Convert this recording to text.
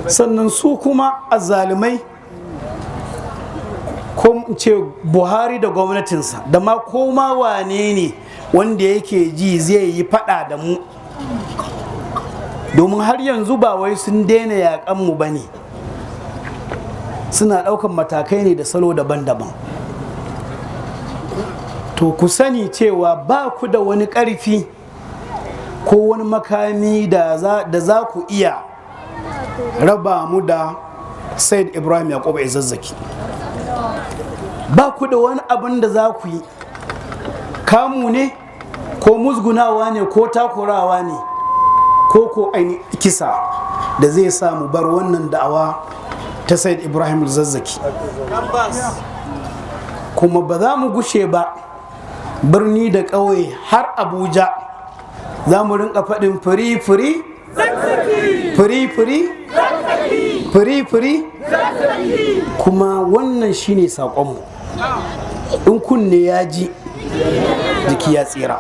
sannan su kuma azzalumai ko ce Buhari da gwamnatinsa da ma koma wane ne wanda yake ji zai yi fada da mu, domin har yanzu ba wai sun daina yaƙan mu bane, suna ɗaukan matakai ne da salo daban-daban. To ku sani cewa ba ku da wani ƙarfi ko wani makami da za ku iya raba mu da Said Ibrahim Yakubu Zazzaki. Ba ku da wani abin da za ku yi, kamu ne ko musgunawa ne ko takurawa ne ko kisa da zai samu bar wannan da'awa ta Said Ibrahim Zazzaki. Kuma ba za mu gushe ba, birni da ƙauye har Abuja za mu rinka faɗin firi-firi firi-firi, kuma wannan shine saƙonmu. In kunne ya ji, jiki ya tsira.